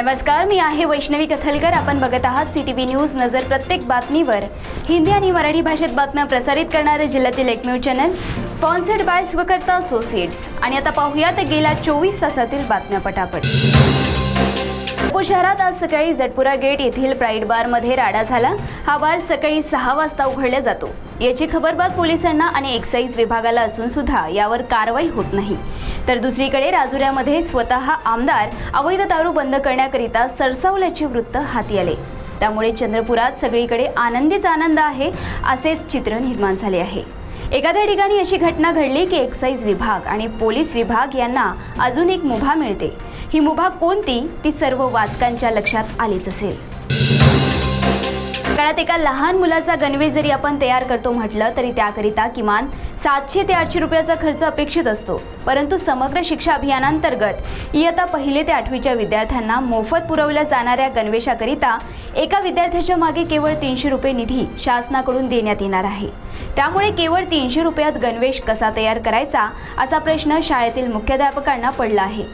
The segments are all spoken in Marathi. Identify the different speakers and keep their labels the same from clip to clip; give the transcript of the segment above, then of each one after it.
Speaker 1: नमस्कार, मी आहे वैष्णवी कथलकर। आपण बघत आहात CTV न्यूज। नजर प्रत्येक बातमीवर। हिंदी आणि मराठी भाषेत बातम्या प्रसारित करणारे जिल्ह्यातील एकमेव channel, sponsored by Sukhkarta associates. आणि आता पाहूयात गेल्या 24 तासातील बातम्या पटापट। नागपूर शहरात आज सकाळी जटपुरा गेट येथील प्राईड बारमध्ये राडा झाला। हा बार सकाळी 6 वाजता उघडला जातो। याची खबरबाज पोलिसांना आणि एक्साइज विभागाला असून सुद्धा यावर कारवाई होत नाही। तर दुसरीकडे राजुऱ्यामध्ये स्वतः आमदार अवैध दारू बंद करण्याकरिता सरसावल्याचे वृत्त हाती आले। त्यामुळे चंद्रपुरात सगळीकडे आनंदीच आनंद आहे असे चित्र निर्माण झाले आहे। एखाद्या ठिकाणी अशी घटना घडली की एक्साइज विभाग आणि पोलीस विभाग यांना अजून एक मुभा मिळते। ही मुभा कोणती ती सर्व वाचकांच्या लक्षात आलीच असेल। काळात एका लहान मुलाचा गणवेश जरी आपण तयार करतो म्हटलं तरी त्याकरिता किमान 700 ते 800 रुपयाचा खर्च अपेक्षित असतो। परंतु समग्र शिक्षा अभियानांतर्गत इयत्ता 1 ते 8वीच्या विद्यार्थ्यांना मोफत पुरवल्या जाणाऱ्या गणवेशाकरिता एका विद्यार्थ्याच्या मागे केवळ 300 रुपये निधी शासनाकडून देण्यात येणार आहे। त्यामुळे केवळ 300 रुपयात गणवेश कसा तयार करायचा असा प्रश्न शाळेतील मुख्याध्यापकांना पडला आहे।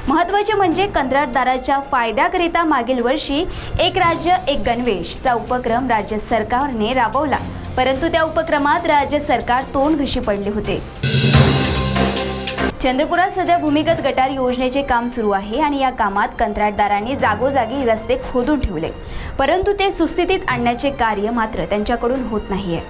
Speaker 1: महत्त्वाचे म्हणजे कंत्राटदाराच्या फायद्याकरिता मागील वर्षी एक राज्य एक गणवेशचा उपक्रम राज्य सरकारने राबवला, परंतु त्या उपक्रमात राज्य सरकार तोंडघशी पडले होते। चंद्रपुरात सध्या भूमिगत गटार योजनेचे काम सुरू आहे आणि या कामात कंत्राटदारांनी जागोजागी रस्ते खोदून ठेवले, परंतु ते सुस्थितीत आणण्याचे कार्य मात्र त्यांच्याकडून होत नाहीये।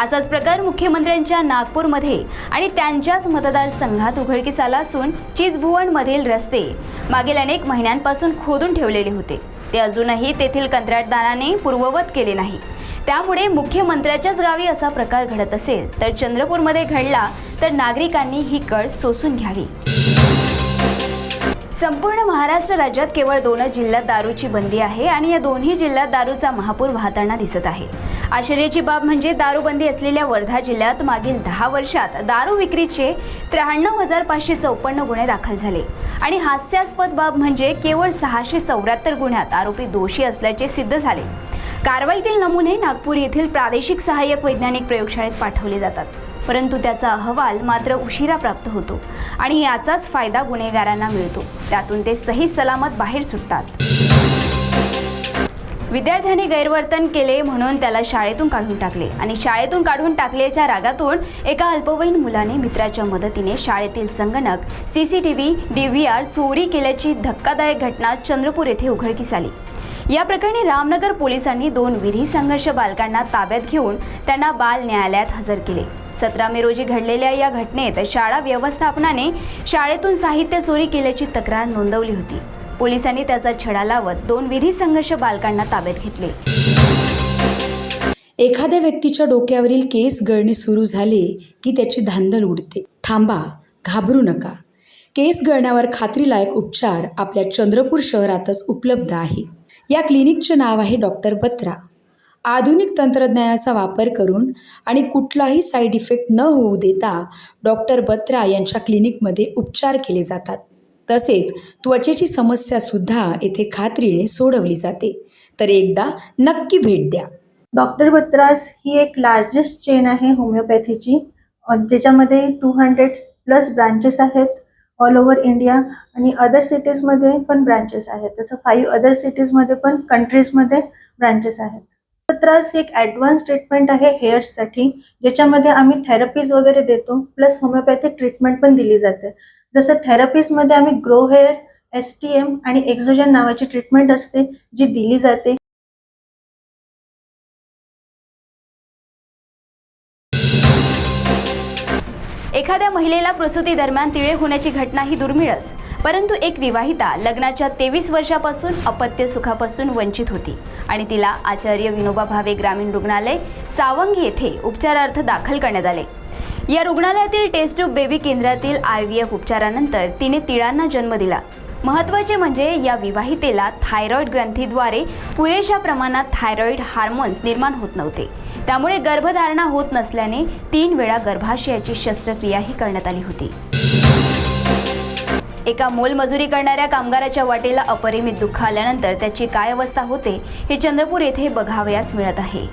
Speaker 1: असाच प्रकार मुख्यमंत्र्यांच्या नागपूरमध्ये आणि त्यांच्याच मतदारसंघात उघडकीस आला असून चिचभुवनमधील रस्ते मागील अनेक महिन्यांपासून खोदून ठेवलेले होते। ते अजूनही तेथील कंत्राटदाराने पूर्ववत केले नाही। त्यामुळे मुख्यमंत्र्याच्याच गावी असा प्रकार घडत असेल तर चंद्रपूरमध्ये घडला तर नागरिकांनी ही कळ सोसून घ्यावी। संपूर्ण महाराष्ट्र राज्यात केवळ 2 जिल्ह्यात दारूची बंदी आहे आणि या दोन्ही जिल्ह्यात दारूचा महापूर वाहताना दिसत आहे। आश्चर्याची बाब म्हणजे दारूबंदी असलेल्या वर्धा जिल्ह्यात मागील 10 वर्षात दारू विक्रीचे 93,554 गुन्हे दाखल झाले आणि हास्यास्पद बाब म्हणजे केवळ 674 गुन्ह्यात आरोपी दोषी असल्याचे सिद्ध झाले। कारवाईतील नमुने नागपूर येथील प्रादेशिक सहाय्यक वैज्ञानिक प्रयोगशाळेत पाठवले जातात, परंतु त्याचा अहवाल मात्र उशिरा प्राप्त होतो आणि याचाच फायदा गुन्हेगारांना मिळतो। त्यातून ते सही सलामत बाहेर सुटतात। विद्यार्थ्याने गैरवर्तन केले म्हणून त्याला शाळेतून काढून टाकले आणि शाळेतून काढून टाकल्याच्या रागातून एका अल्पवयीन मुलाने मित्राच्या मदतीने शाळेतील संगणक, CCTV, DVR चोरी केल्याची धक्कादायक घटना चंद्रपूर येथे उघडकीस आली। या प्रकरणी रामनगर पोलिसांनी 2 विधी संघर्ष बालकांना ताब्यात घेऊन त्यांना बाल न्यायालयात हजर केले। 17 मे रोजी घडलेल्या या घटनेत शाळा व्यवस्थापनाने शाळेतून साहित्य चोरी केल्याची तक्रार नोंदवली होती। पोलिसांनी त्याचा छडा लावत 2 विधी संघर्ष बालकांना ताब्यात घेतले।
Speaker 2: एखाद्या व्यक्तीच्या डोक्यावरील केस गळणे सुरू झाले की त्याची धांदल उडते। थांबा, घाबरू नका। केस गळण्यावर खात्रीलायक उपचार आपल्या चंद्रपूर शहरातच उपलब्ध आहे। या क्लिनिकचे नाव आहे डॉक्टर बत्रा। आधुनिक तंत्रज्ञानाचा वापर करून आणि कुठलाही साईड इफेक्ट न होऊ देता डॉक्टर बत्रा यांच्या क्लिनिकमध्ये उपचार केले जातात। तसेच त्वचेची समस्यासुद्धा येथे खात्रीने सोडवली जाते। तर एकदा नक्की भेट द्या।
Speaker 3: डॉक्टर बत्रास ही एक लार्जेस्ट चेन आहे होमिओपॅथीची, ज्याच्यामध्ये 200+ ब्रांचेस आहेत ऑल ओव्हर इंडिया आणि अदर सिटीजमध्ये पण ब्रांचेस आहेत। तसं 5 अदर सिटीजमध्ये पण कंट्रीजमध्ये ब्रांचेस आहेत। बत्रास एक ॲडव्हान्स ट्रीटमेंट आहे हेअर्ससाठी, ज्याच्यामध्ये आम्ही थेरपीज वगैरे देतो, प्लस होमिओपॅथिक ट्रीटमेंट पण दिली जाते। जसं थेरपीजमध्ये आम्ही ग्रो हेअर, STM आणि एक्झोजन नावाची ट्रीटमेंट असते जी दिली जाते।
Speaker 1: एखाद्या महिलेला प्रसूती दरम्यान तिळे होण्याची घटना ही दुर्मिळच, परंतु एक विवाहिता लग्नाच्या 23 वर्षापासून अपत्य सुखापासून वंचित होती आणि तिला आचार्य विनोबा भावे ग्रामीण रुग्णालय सावंगी येथे उपचारार्थ दाखल करण्यात आले। या रुग्णालयातील टेस्ट ट्यूब बेबी केंद्रातील IVF उपचारानंतर तिने तिळांना जन्म दिला। महत्त्वाचे म्हणजे या विवाहितेला थायरॉइड ग्रंथीद्वारे पुरेशा प्रमाणात थायरॉइड हार्मोन्स निर्माण होत नव्हते। त्यामुळे गर्भधारणा होत नसल्याने 3 वेळा गर्भाशयाची शस्त्रक्रियाही करण्यात आली होती। एका मोलमजुरी करणाऱ्या कामगाराच्या वाटेला अपरिमित दुःख आल्यानंतर त्याची काय अवस्था होते हे चंद्रपूर येथे बघावयास मिळत आहे।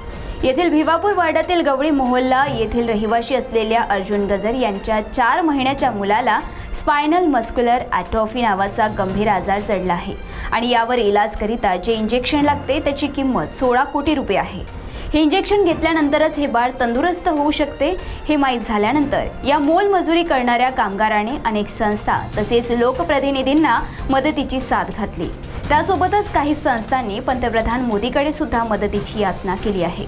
Speaker 1: येथील भिवापूर वाड्यातील गवळी मोहल्ला येथील रहिवासी असलेल्या अर्जुन गजर यांच्या 4 महिन्याच्या मुलाला स्पायनल मस्क्युलर ॲट्रोफी नावाचा गंभीर आजार जडला आहे आणि यावर इलाजकरिता जे इंजेक्शन लागते त्याची किंमत 16 कोटी रुपये आहे. हे इंजेक्शन घेतल्यानंतरच हे बाळ तंदुरुस्त होऊ शकते हे माहीत झाल्यानंतर या मोलमजुरी करणाऱ्या कामगारांनी अनेक संस्था तसेच लोकप्रतिनिधींना मदतीची साथ घातली. त्यासोबतच काही संस्थांनी पंतप्रधान मोदीकडे सुद्धा मदतीची याचना केली आहे.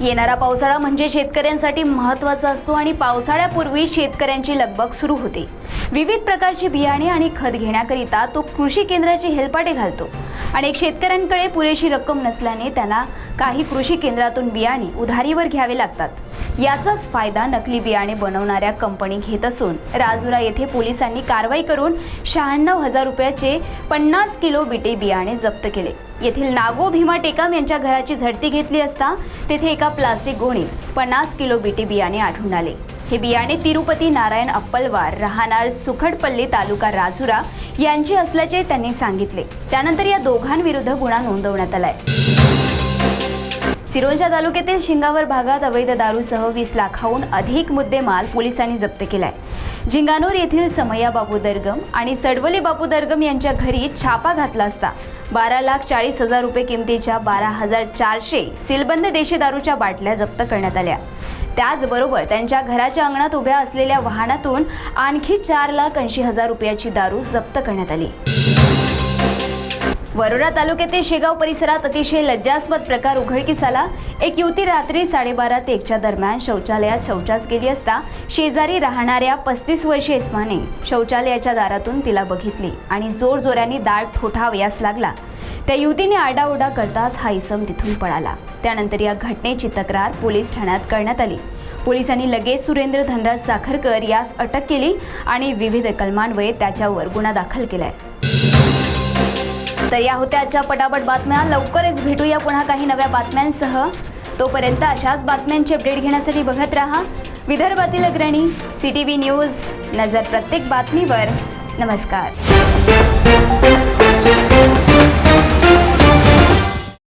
Speaker 1: येणारा पावसाळा म्हणजे शेतकऱ्यांसाठी महत्त्वाचा असतो आणि पावसाळ्यापूर्वी शेतकऱ्यांची लगबग सुरू होते. विविध प्रकारची बियाणे आणि खत घेण्याकरिता तो कृषी केंद्राची हेलपाटे घालतो. अनेक शेतकऱ्यांकडे पुरेशी रक्कम नसल्याने त्यांना काही कृषी केंद्रातून बियाणे उधारीवर घ्यावे लागतात. याचाच फायदा नकली बियाणे बनवणाऱ्या कंपनी घेत असून राजुरा येथे पोलिसांनी कारवाई करून 96,000 रुपयाचे 50 किलो बीटी बियाणे जप्त केले. येथील नागो भीमा टेकाम यांच्या घराची झडती घेतली असता तेथे एका प्लास्टिक गोणीत 50 किलो बीटी बियाणे आढळून आले. हे बियाणे तिरुपती नारायण अप्पलवार राहणार सुखडपल्ली तालुका राजुरा यांची असल्याचे त्यांनी सांगितले. त्यानंतर या दोघांविरुद्ध गुन्हा नोंदवण्यात आलाय. सिरोंचा तालुक्यातील शिंगावर भागात अवैध दारूसह 20 लाखाहून अधिक मुद्देमाल पोलिसांनी जप्त केलाय. झिंगानूर येथील समय्या बापू दर्गम आणि सडवली बापू दर्गम यांच्या घरी छापा घातला असता 12,40,000 रुपये किमतीच्या 12,400 सीलबंद देशी दारूच्या बाटल्या जप्त करण्यात आल्या. त्याचबरोबर त्यांच्या घराच्या अंगणात उभ्या असलेल्या वाहनातून आणखी 4,80,000 रुपयाची दारू जप्त करण्यात आली. वरोरा तालुक्यातील शेगाव परिसरात अतिशय लज्जास्पद प्रकार उघडकीस आला. एक युवती रात्री 12:30 ते 1च्या दरम्यान शौचालयात शौचास गेली असता शेजारी राहणाऱ्या 35 वर्षीय इसमाने शौचालयाच्या दारातून तिला बघितली आणि जोरजोराने दार ठोठावयास लागला. त्या युवतीने आरडाओरडा करताच हा इसम तिथून पळाला. त्यानंतर या घटनेची तक्रार पोलीस ठाण्यात करण्यात आली. पोलिसांनी लगेच सुरेंद्र धनराज साखरकर यास अटक केली आणि विविध कलमान्वये त्याच्यावर गुन्हा दाखल केलाय. तर या होत्या आजच्या पटापट बातम्या. लवकरच भेटूया पुन्हा काही नव्या बातम्यांसह. तोपर्यंत अशाच बातम्यांचे अपडेट घेण्यासाठी बघत राहा विदर्भातील अग्रणी CTV न्यूज. नजर प्रत्येक बातमीवर. नमस्कार.